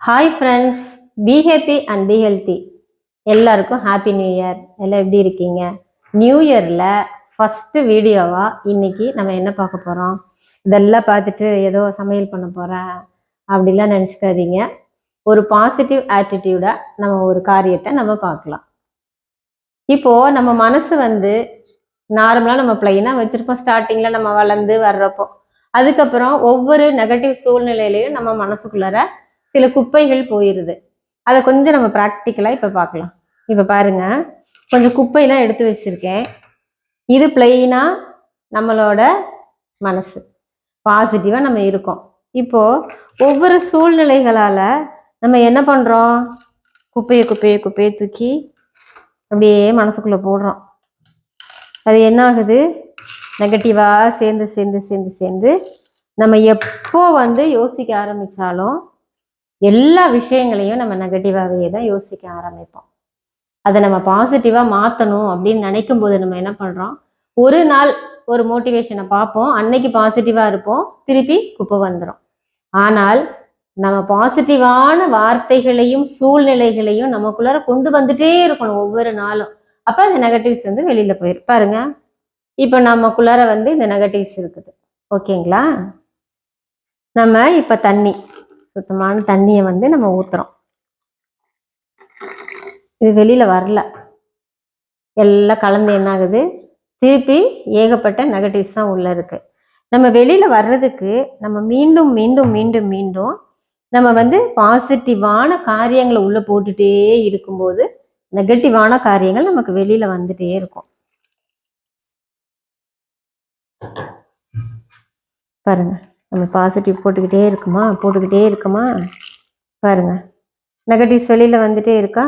Hi friends, be happy and be healthy. எல்லாருக்கும் happy new year. எல்லாம் எப்படி இருக்கீங்க? நியூ இயரில் ஃபஸ்ட்டு வீடியோவாக இன்னைக்கு நம்ம என்ன பார்க்க போகிறோம்? இதெல்லாம் பார்த்துட்டு ஏதோ சமையல் பண்ண போகிறேன் அப்படிலாம் நினச்சிக்காதீங்க. ஒரு பாசிட்டிவ் ஆட்டிடியூடாக நம்ம ஒரு காரியத்தை நம்ம பார்க்கலாம். இப்போது நம்ம மனசு நார்மலாக நம்ம பிளைனாக வச்சுருப்போம். ஸ்டார்டிங்கில் நம்ம வளர்ந்து வர்றப்போ, அதுக்கப்புறம் ஒவ்வொரு நெகட்டிவ் சூழ்நிலையிலையும் நம்ம மனசுக்குள்ளார சில குப்பைகள் போயிருது. அதை கொஞ்சம் நம்ம ப்ராக்டிக்கலாக இப்போ பார்க்கலாம். இப்போ பாருங்க, கொஞ்சம் குப்பையெல்லாம் எடுத்து வச்சிருக்கேன். இது பிளெயினாக நம்மளோட மனசு பாசிட்டிவாக நம்ம இருக்கோம். இப்போ ஒவ்வொரு சூழ்நிலைகளால் நம்ம என்ன பண்ணுறோம்? குப்பையை தூக்கி அப்படியே மனசுக்குள்ளே போடுறோம். அது என்ன ஆகுது? நெகட்டிவாக சேர்ந்து நம்ம எப்போ யோசிக்க ஆரம்பித்தாலும் எல்லா விஷயங்களையும் நம்ம நெகட்டிவாகவே தான் யோசிக்க ஆரம்பிப்போம். அதை நம்ம பாசிட்டிவாக மாற்றணும் அப்படின்னு நினைக்கும் போது நம்ம என்ன பண்ணுறோம்? ஒரு நாள் ஒரு மோட்டிவேஷனை பார்ப்போம், அன்னைக்கு பாசிட்டிவாக இருப்போம், திருப்பி குப்பை வந்துடும். ஆனால் நம்ம பாசிட்டிவான வார்த்தைகளையும் சூழ்நிலைகளையும் நமக்குள்ளார கொண்டு வந்துட்டே இருக்கணும் ஒவ்வொரு நாளும். அப்போ அந்த நெகட்டிவ்ஸ் வெளியில் போயிடும். பாருங்க, இப்போ நமக்குள்ளார இந்த நெகட்டிவ்ஸ் இருக்குது, ஓகேங்களா? நம்ம இப்போ சுத்தமான தண்ணியை நம்ம ஊத்துறோம். இது வெளியில வரல, எல்லாம் கலந்து என்ன ஆகுது? திருப்பி ஏகப்பட்ட நெகட்டிவ்ஸ் தான் உள்ள இருக்கு. நம்ம வெளியில வர்றதுக்கு நம்ம மீண்டும் மீண்டும் மீண்டும் மீண்டும் நம்ம பாசிட்டிவான காரியங்களை உள்ள போட்டுட்டே இருக்கும்போது நெகட்டிவான காரியங்கள் நமக்கு வெளியில வந்துட்டே இருக்கும். பாருங்க, நம்ம பாசிட்டிவ் போட்டுக்கிட்டே இருக்குமா? பாருங்க, நெகட்டிவ்ஸ் வெளியில வந்துட்டே இருக்கா?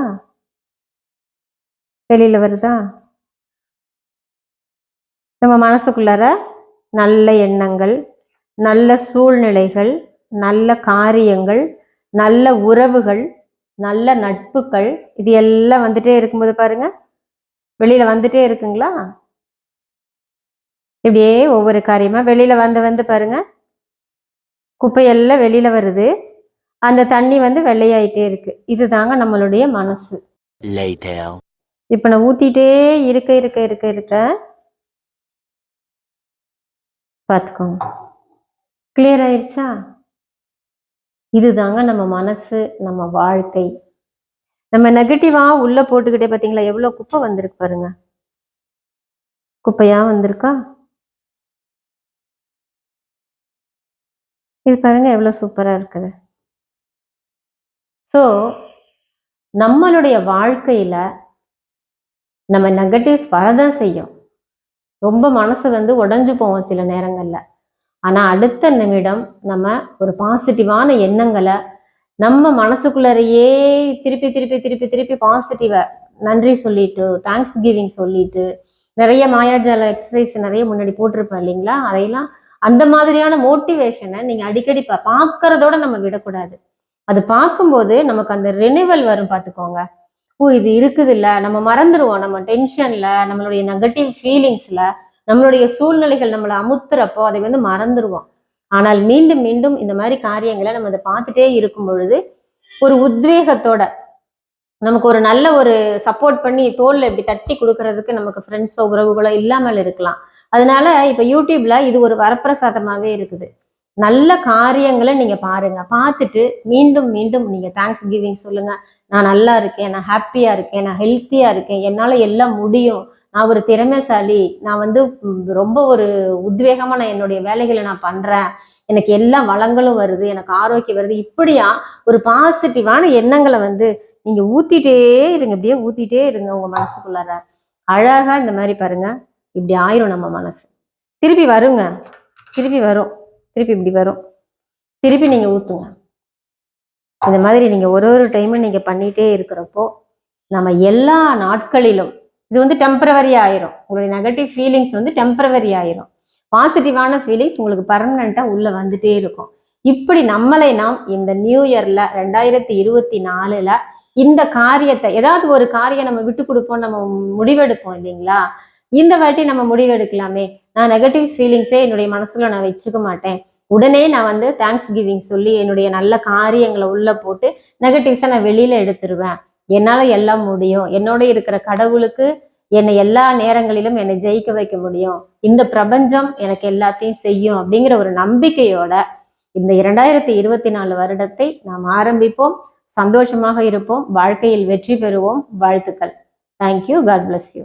வெளியில வருதா? நம்ம மனசுக்குள்ளார நல்ல எண்ணங்கள், நல்ல சூழ்நிலைகள், நல்ல காரியங்கள், நல்ல உறவுகள், நல்ல நட்புகள், இது எல்லாம் வந்துட்டே இருக்கும்போது பாருங்க, வெளியில வந்துட்டே இருக்குங்களா? இப்படியே ஒவ்வொரு காரியமா வெளியில வந்து பாருங்க, குப்பையெல்லாம் வெளியில வருது. அந்த தண்ணி வெள்ளையாயிட்டே இருக்கு. இதுதாங்க நம்மளுடைய மனசு. இப்ப நான் ஊத்திட்டே இருக்க பார்த்துக்கோங்க, கிளியர் ஆயிடுச்சா? இதுதாங்க நம்ம மனசு, நம்ம வாழ்க்கை. நம்ம நெகட்டிவா உள்ள போட்டுக்கிட்டே பார்த்தீங்களா எவ்வளவு குப்பை வந்திருக்கு பாருங்க. குப்பையா வந்திருக்கா? இது பாருங்க எவ்வளவு சூப்பரா இருக்குது. ஸோ நம்மளுடைய வாழ்க்கையில நம்ம நெகட்டிவ்ஸ் வரதான் செய்யும். ரொம்ப மனசு உடைஞ்சு போவோம் சில நேரங்கள்ல. ஆனா அடுத்த நிமிடம் நம்ம ஒரு பாசிட்டிவான எண்ணங்களை நம்ம மனசுக்குள்ளரையே திருப்பி திருப்பி திருப்பி திருப்பி பாசிட்டிவா நன்றி சொல்லிட்டு, தேங்க்ஸ் கிவிங் சொல்லிட்டு, நிறைய மாயாஜால எக்ஸசைஸ் நிறைய முன்னாடி போட்டிருப்பேன் இல்லைங்களா? அதையெல்லாம் அந்த மாதிரியான மோட்டிவேஷனை நீங்க அடிக்கடி பார்க்கறதோட நம்ம விடக்கூடாது. அது பார்க்கும்போது நமக்கு அந்த ரினிவல் வரும், பார்த்துக்கோங்க. ஓ, இது இருக்குது இல்ல, நம்ம மறந்துடுவோம். நம்ம டென்ஷன்ல, நம்மளுடைய நெகட்டிவ் ஃபீலிங்ஸ்ல, நம்மளுடைய சூழ்நிலைகள் நம்மளை அமுத்துறப்போ அதை மறந்துடுவோம். ஆனால் மீண்டும் மீண்டும் இந்த மாதிரி காரியங்களை நம்ம அதை பார்த்துட்டே இருக்கும் பொழுது ஒரு உத்வேகத்தோட நமக்கு ஒரு நல்ல ஒரு சப்போர்ட் பண்ணி தோல்ல இப்படி தட்டி கொடுக்கறதுக்கு நமக்கு ஃப்ரெண்ட்ஸோ உறவுகளோ இல்லாமல் இருக்கலாம். அதனால இப்ப யூடியூப்ல இது ஒரு வரப்பிரசாதமாவே இருக்குது. நல்ல காரியங்களை நீங்க பாருங்க, பார்த்துட்டு மீண்டும் மீண்டும் நீங்க தேங்க்ஸ் கிவிங் சொல்லுங்க. நான் நல்லா இருக்கேன், நான் ஹாப்பியா இருக்கேன், நான் ஹெல்த்தியா இருக்கேன், என்னால எல்லாம் முடியும், நான் ஒரு திறமைசாலி, நான் ரொம்ப ஒரு உத்வேகமா நான் என்னுடைய வேலைகளை நான் பண்றேன், எனக்கு எல்லா வளங்களும் வருது, எனக்கு ஆரோக்கியம் வருது, இப்படியா ஒரு பாசிட்டிவான எண்ணங்களை நீங்க ஊத்திட்டே இருங்க. இப்படியே ஊத்திட்டே இருங்க உங்க மனசுக்குள்ளார. அழகா இந்த மாதிரி பாருங்க, இப்படி ஆயிரும் நம்ம மனசு. திருப்பி வருங்க, திருப்பி வரும், திருப்பி இப்படி வரும், திருப்பி நீங்க ஊத்துங்க. இந்த மாதிரி நீங்க ஒரு டைமும் நீங்க பண்ணிட்டே இருக்கிறப்போ நம்ம எல்லா நாட்களிலும் இது டெம்பரவரி ஆயிரும். உங்களுடைய நெகட்டிவ் ஃபீலிங்ஸ் டெம்பரவரி ஆயிரும். பாசிட்டிவான ஃபீலிங்ஸ் உங்களுக்கு பர்மனண்டா உள்ள வந்துட்டே இருக்கும். இப்படி நம்மளை நாம் இந்த நியூ இயர்ல 2024ல இந்த காரியத்தை, ஏதாவது ஒரு காரியம் நம்ம விட்டு கொடுப்போம், நம்ம முடிவெடுப்போம் இல்லைங்களா? இந்த வாட்டி நம்ம முடிவெடுக்கலாமே, நான் நெகட்டிவ் ஃபீலிங்ஸே என்னுடைய மனசுல நான் வச்சுக்க மாட்டேன், உடனே நான் தேங்க்ஸ் கிவிங் சொல்லி என்னுடைய நல்ல காரியங்களை உள்ள போட்டு நெகட்டிவ்ஸை நான் வெளியில எடுத்துருவேன், என்னால எல்லாம் முடியும், என்னோட இருக்கிற கடவுளுக்கு என்னை எல்லா நேரங்களிலும் என்னை ஜெயிக்க வைக்க முடியும், இந்த பிரபஞ்சம் எனக்கு எல்லாத்தையும் செய்யும் அப்படிங்கிற ஒரு நம்பிக்கையோட இந்த 2024 வருடத்தை நாம் ஆரம்பிப்போம். சந்தோஷமாக இருப்போம், வாழ்க்கையில் வெற்றி பெறுவோம். வாழ்த்துக்கள். தேங்க்யூ. God bless you.